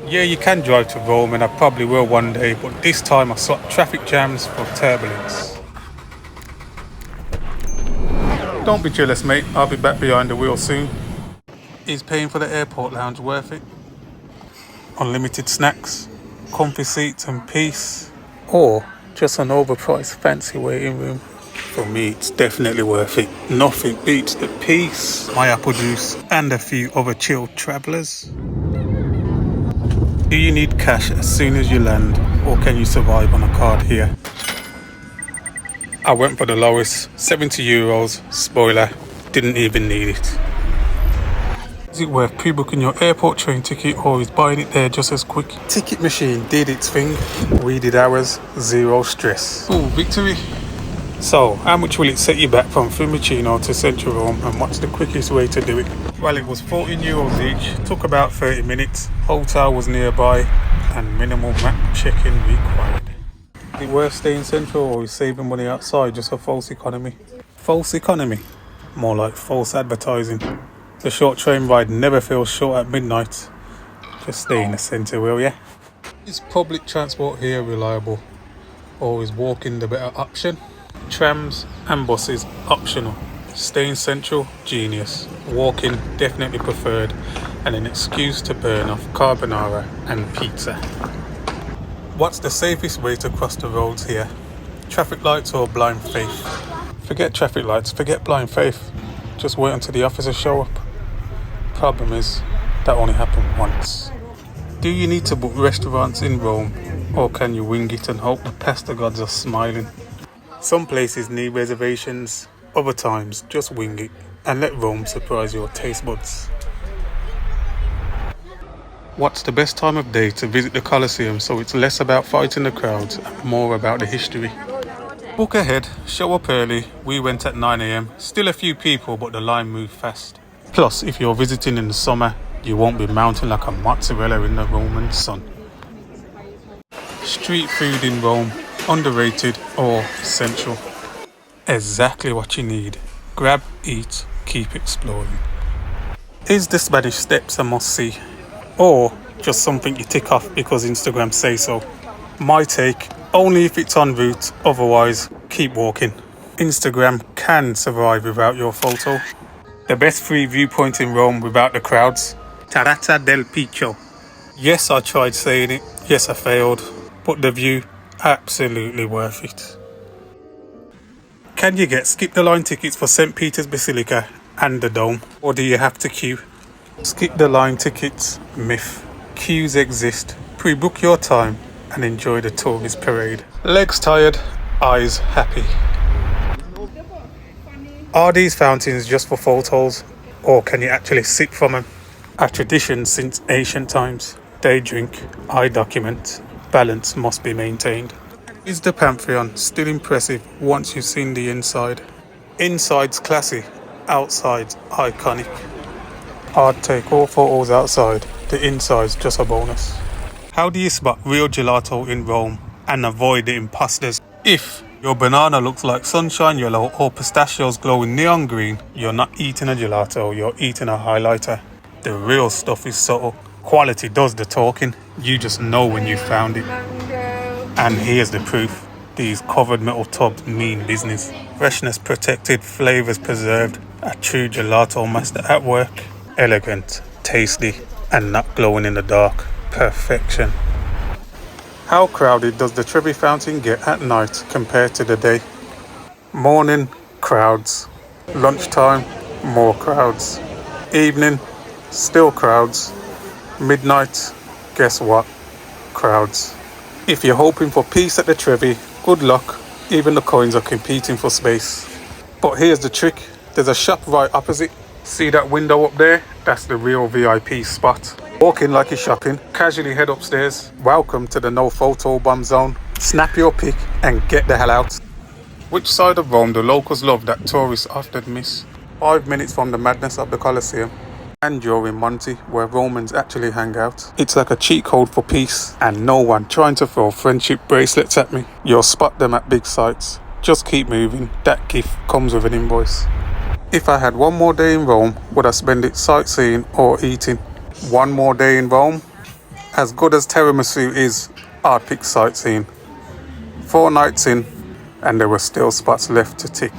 Yeah, you can drive to Rome, and I probably will one day, but this time I swapped traffic jams for turbulence. Don't be jealous, mate. I'll be back behind the wheel soon. Is paying for the airport lounge worth it? Unlimited snacks, comfy seats and peace, or just an overpriced fancy waiting room? For me, it's definitely worth it. Nothing beats the peace, my apple juice, and a few other chilled travellers. Do you need cash as soon as you land, or can you survive on a card here? I went for the lowest, €70. Spoiler, didn't even need it. Is it worth pre-booking your airport train ticket, or is buying it there just as quick? Ticket machine did its thing. We did ours, zero stress. Ooh, victory. So, how much will it set you back from Fiumicino to Central Rome, and what's the quickest way to do it? Well, it was €14 each, took about 30 minutes, hotel was nearby, and minimal map check-in required. Is it worth staying central, or is saving money outside just a false economy? False economy? More like false advertising. The short train ride never feels short at midnight. Just stay in the centre, will ya? Is public transport here reliable, or is walking the better option? Trams and buses optional. Staying central, genius. Walking definitely preferred, and an excuse to burn off carbonara and pizza. What's the safest way to cross the roads here? Traffic lights or blind faith? Forget traffic lights, forget blind faith. Just wait until the officers show up. Problem is, that only happened once. Do you need to book restaurants in Rome, or can you wing it and hope the pasta gods are smiling? Some places need reservations, other times just wing it and let Rome surprise your taste buds. What's the best time of day to visit the Colosseum so it's less about fighting the crowds and more about the history? Book ahead, show up early. We went at 9 AM. Still a few people, but the line moved fast. Plus, if you're visiting in the summer, you won't be mounting like a mozzarella in the Roman sun. Street food in Rome, underrated or essential? Exactly what you need. Grab, eat, keep exploring. Is the Spanish Steps a must-see? Or just something you tick off because Instagram say so? My take, only if it's en route, otherwise keep walking. Instagram can survive without your photo. The best free viewpoint in Rome without the crowds? Terrazza del Piccio. Yes, I tried saying it, yes I failed, but the view, absolutely worth it. Can you get skip the line tickets for St. Peter's Basilica and the Dome, or do you have to queue? Skip the line tickets, myth. Queues exist. Pre-book your time and enjoy the tourist parade. Legs tired, eyes happy. Are these fountains just for photos, or can you actually sip from them? A tradition since ancient times. They drink, I document. Balance must be maintained. Is the Pantheon still impressive once you've seen the inside? Inside's classy, outside's iconic. I'd take all photos outside, the inside's just a bonus. How do you spot real gelato in Rome and avoid the imposters? If your banana looks like sunshine yellow or pistachios glowing neon green, you're not eating a gelato, you're eating a highlighter. The real stuff is subtle. Quality does the talking. You just know when you found it. And here's the proof. These covered metal tubs mean business. Freshness protected, flavors preserved. A true gelato master at work. Elegant, tasty, and not glowing in the dark. Perfection. How crowded does the Trevi Fountain get at night compared to the day? Morning, crowds. Lunchtime, more crowds. Evening, still crowds. Midnight, guess what? Crowds. If you're hoping for peace at the Trevi, good luck. Even the coins are competing for space. But here's the trick. There's a shop right opposite. See that window up there? That's the real VIP spot. Walk in like you're shopping, casually head upstairs. Welcome to the no photo bomb zone. Snap your pic and get the hell out. Which side of Rome do locals love that tourists often miss? 5 minutes from the madness of the Colosseum. And you're in Monte, where Romans actually hang out. It's like a cheat code for peace, and no one trying to throw friendship bracelets at me. You'll spot them at big sites. Just keep moving, that gift comes with an invoice. If I had one more day in Rome, would I spend it sightseeing or eating? One more day in Rome, As good as tiramisu is, I'd pick sightseeing. 4 nights in, and there were still spots left to tick.